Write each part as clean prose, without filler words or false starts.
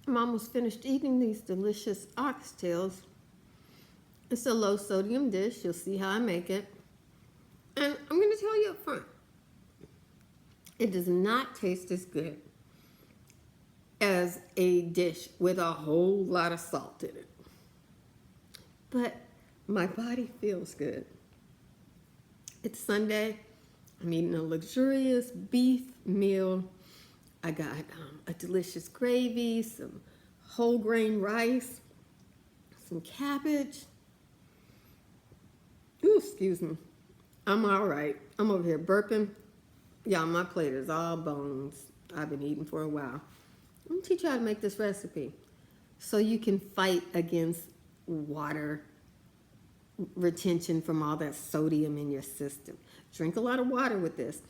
I'm almost finished eating these delicious oxtails. It's a low sodium dish. You'll see how I make it. And I'm going to tell you up front, it does not taste as good as a dish with a whole lot of salt in it. But my body feels good. It's Sunday. I'm eating a luxurious beef meal. I got a delicious gravy, some whole grain rice, some cabbage. Ooh, excuse me. I'm all right. I'm over here burping. Y'all, my plate is all bones. I've been eating for a while. I'm gonna teach you how to make this recipe so you can fight against water retention from all that sodium in your system. Drink a lot of water with this.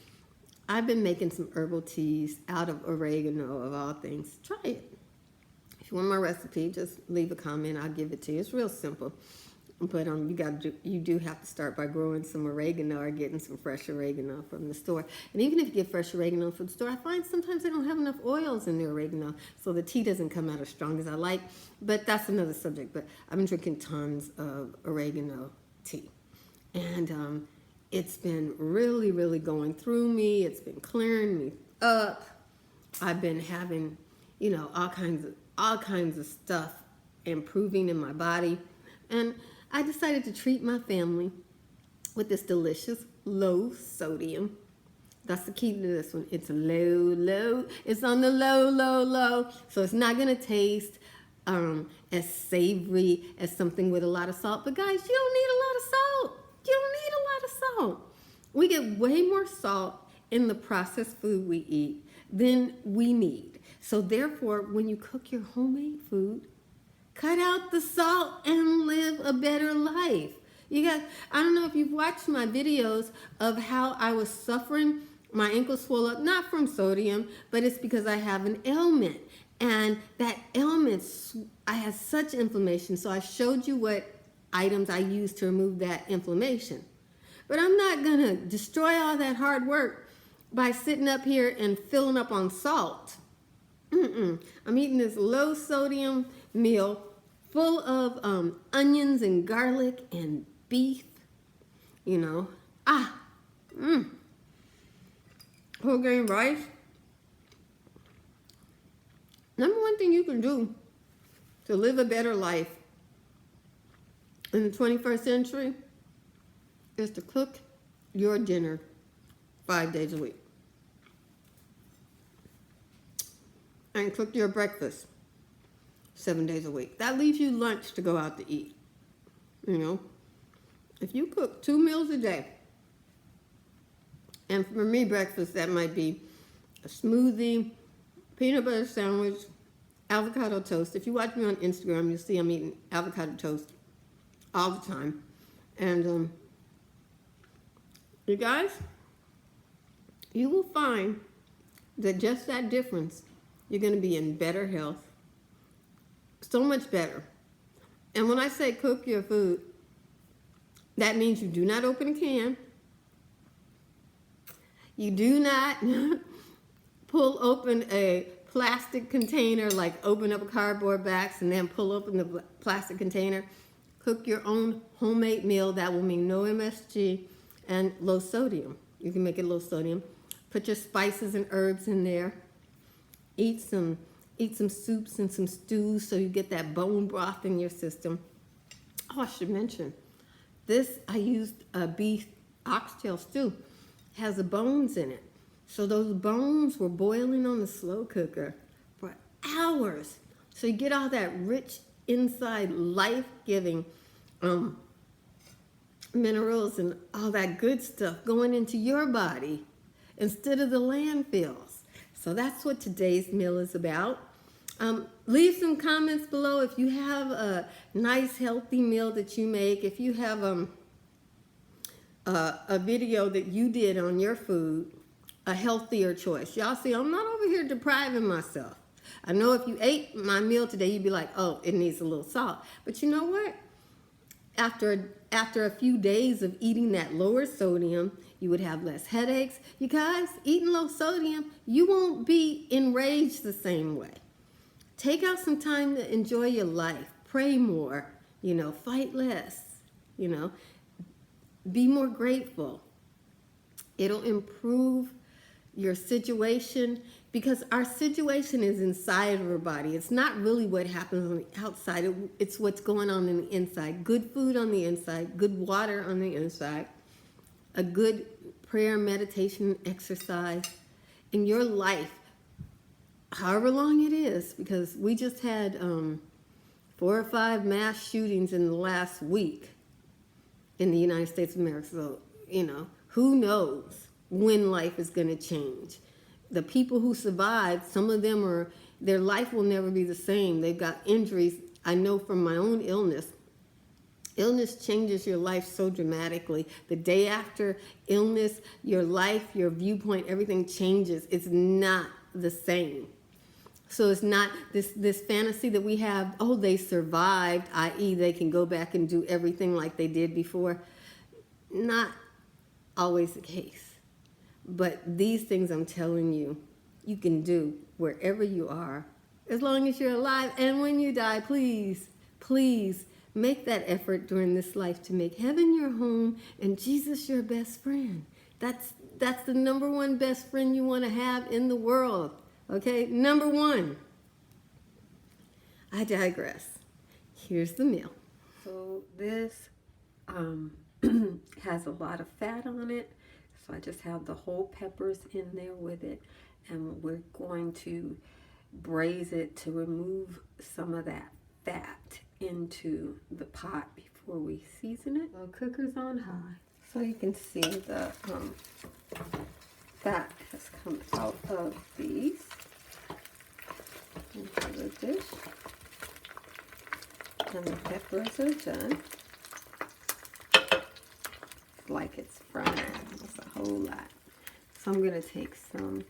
I've been making some herbal teas out of oregano, of all things. Try it. If you want my recipe, just leave a comment. I'll give it to you. It's real simple. But you do have to start by growing some oregano or getting some fresh oregano from the store. And even if you get fresh oregano from the store, I find sometimes they don't have enough oils in their oregano, so the tea doesn't come out as strong as I like. But that's another subject. But I've been drinking tons of oregano tea. And it's been really, really going through me. It's been clearing me up. I've been having, all kinds of stuff improving in my body. And I decided to treat my family with this delicious low sodium. That's the key to this one. It's low. It's on the low. So it's not going to taste as savory as something with a lot of salt. But guys, you don't need a lot of salt. You don't need a lot of salt. We get way more salt in the processed food we eat than we need. So therefore, when you cook your homemade food, cut out the salt and live a better life. I don't know if you've watched my videos of how I was suffering. My ankle swelled up, not from sodium, but it's because I have an ailment. And that ailment, I had such inflammation. So I showed you what items I used to remove that inflammation. But I'm not going to destroy all that hard work by sitting up here and filling up on salt. I'm eating this low sodium meal full of onions and garlic and beef, whole grain rice. Number one thing you can do to live a better life in the 21st century is to cook your dinner 5 days a week. And cook your breakfast 7 days a week. That leaves you lunch to go out to eat. If you cook 2 meals a day, and for me, breakfast, that might be a smoothie, peanut butter sandwich, avocado toast. If you watch me on Instagram, you'll see I'm eating avocado toast all the time. And you guys, you will find that just that difference, you're going to be in better health. So much better. And when I say cook your food, that means you do not open a can. You do not pull open a plastic container, like open up a cardboard box and then pull open the plastic container. Cook your own homemade meal. That will mean no MSG and low sodium. You can make it low sodium. Put your spices and herbs in there. Eat some soups and some stews so you get that bone broth in your system. Oh, I should mention, I used a beef oxtail stew. It has the bones in it. So those bones were boiling on the slow cooker for hours. So you get all that rich inside life-giving minerals and all that good stuff going into your body instead of the landfills. So that's what today's meal is about. Leave some comments below if you have a nice healthy meal that you make. If you have a video that you did on your food, a healthier choice. Y'all see, I'm not over here depriving myself. I know if you ate my meal today, you'd be like, oh, it needs a little salt. But you know what? After a few days of eating that lower sodium, you would have less headaches. You guys, eating low sodium, you won't be enraged the same way. take out some time to enjoy your life. Pray more, fight less, be more grateful. It'll improve your situation, because our situation is inside of our body. It's not really what happens on the outside. It's what's going on in the inside. Good food on the inside, good water on the inside, a good prayer, meditation, exercise in your life, however long it is, because we just had 4 or 5 mass shootings in the last week in the United States of America. So, who knows when life is going to change. The people who survived, some of them their life will never be the same. They've got injuries. I know from my own illness. Illness changes your life so dramatically. The day after illness, your life, your viewpoint, everything changes. It's not the same. So it's not this fantasy that we have, oh, they survived, i.e. they can go back and do everything like they did before. Not always the case. But these things I'm telling you, you can do wherever you are, as long as you're alive. And when you die, please, please make that effort during this life to make heaven your home and Jesus your best friend. That's the number one best friend you want to have in the world. Okay, number one. I digress. Here's the meal. So this has a lot of fat on it. So I just have the whole peppers in there with it. And we're going to braise it to remove some of that fat into the pot before we season it. The cooker's on high. So you can see the fat has come out of these into the dish. And the peppers are done. Like it's frying. It's a whole lot. So I'm going to take some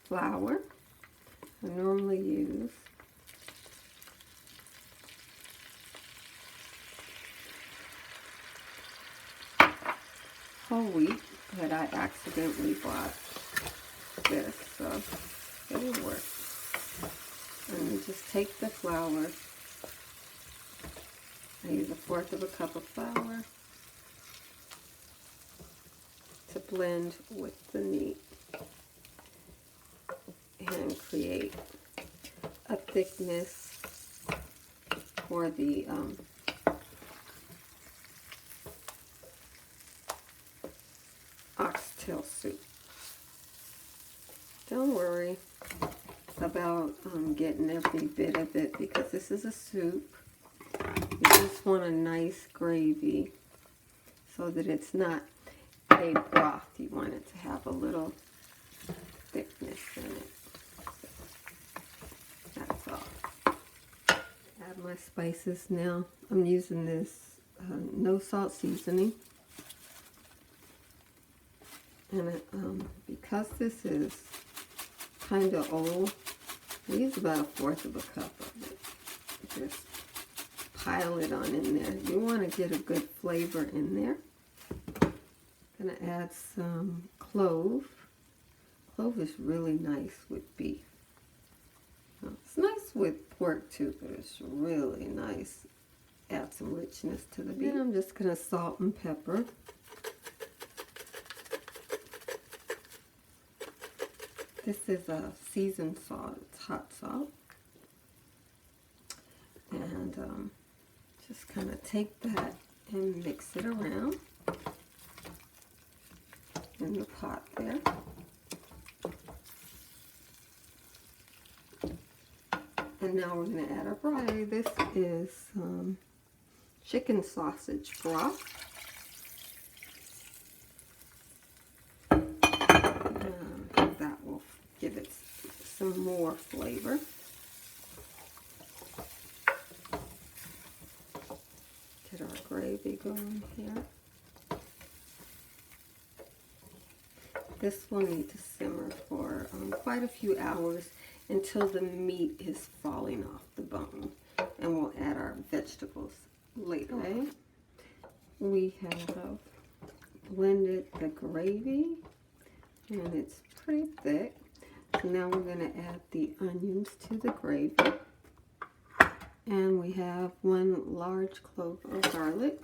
flour. I normally use whole wheat, but I accidentally bought this, so it'll work. And you just take the flour. I use 1/4 cup of flour to blend with the meat and create a thickness for the oxtail soup. Don't worry about getting every bit of it, because this is a soup. You just want a nice gravy so that it's not a broth. You want it to have a little thickness in it. That's all. Add my spices now. I'm using this no salt seasoning. And because this is kind of old, I use about 1/4 cup of it. Just pile it on in there. You want to get a good flavor in there. Gonna add some clove. Clove is really nice with beef. It's nice with pork too, but it's really nice. Add some richness to the beef. Then I'm just gonna salt and pepper. This is a seasoned salt. It's hot salt. And just kind of take that and mix it around in the pot there. And now we're going to add our brine. This is chicken sausage broth. That will give it some more flavor. Get our gravy going here. This will need to simmer for quite a few hours until the meat is falling off the bone. And we'll add our vegetables later. Okay. We have blended the gravy and it's pretty thick. So now we're going to add the onions to the gravy. And we have 1 large clove of garlic.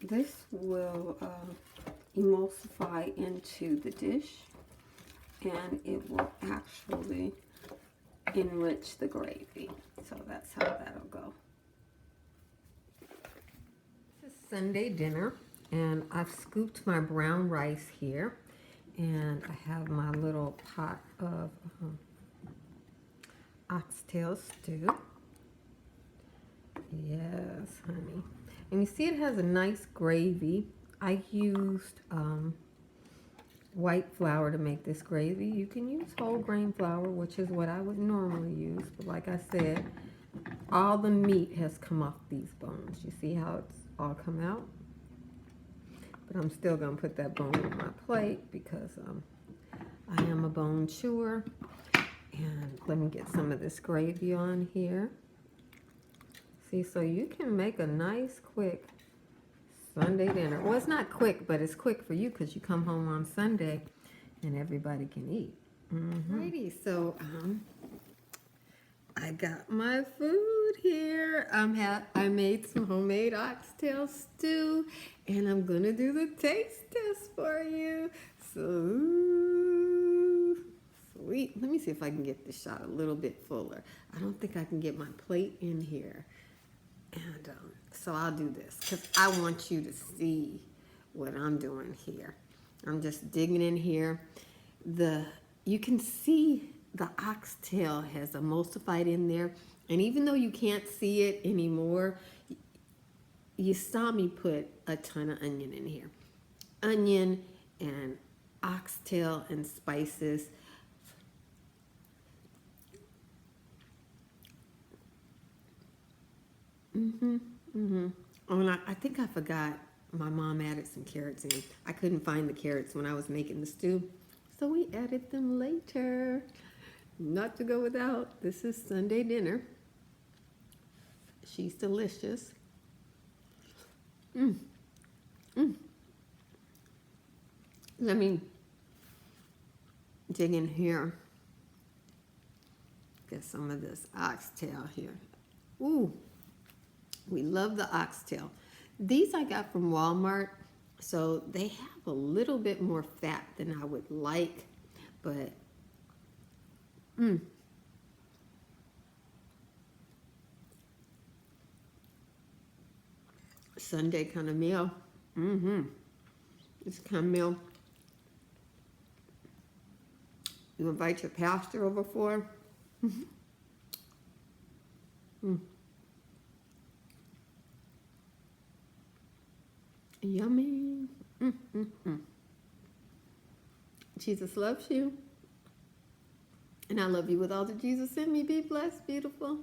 This will emulsify into the dish, and it will actually enrich the gravy. So that's how that'll go. This is Sunday dinner, and I've scooped my brown rice here, and I have my little pot of oxtail stew. Yes, honey. And you see it has a nice gravy. I used white flour to make this gravy. You can use whole grain flour, which is what I would normally use. But like I said, all the meat has come off these bones. You see how it's all come out? But I'm still going to put that bone on my plate because I am a bone chewer. And let me get some of this gravy on here. See, so you can make a nice, quick Sunday dinner. Well, it's not quick, but it's quick for you because you come home on Sunday and everybody can eat. Righty, so I got my food here. I made some homemade oxtail stew, and I'm gonna do the taste test for you. So sweet. Let me see if I can get this shot a little bit fuller. I don't think I can get my plate in here. And so I'll do this because I want you to see what I'm doing here. I'm just digging in here. You can see the oxtail has emulsified in there. And even though you can't see it anymore, you saw me put a ton of onion in here. Onion and oxtail and spices. Oh, and I think I forgot my mom added some carrots in. I couldn't find the carrots when I was making the stew, so we added them later. Not to go without. This is Sunday dinner. She's delicious. Let me dig in here. Get some of this oxtail here. Ooh. We love the oxtail. These I got from Walmart, so they have a little bit more fat than I would like, but Sunday kind of meal. This kind of meal you invite your pastor over for. Yummy. Jesus loves you. And I love you with all the Jesus in me. Be blessed, beautiful.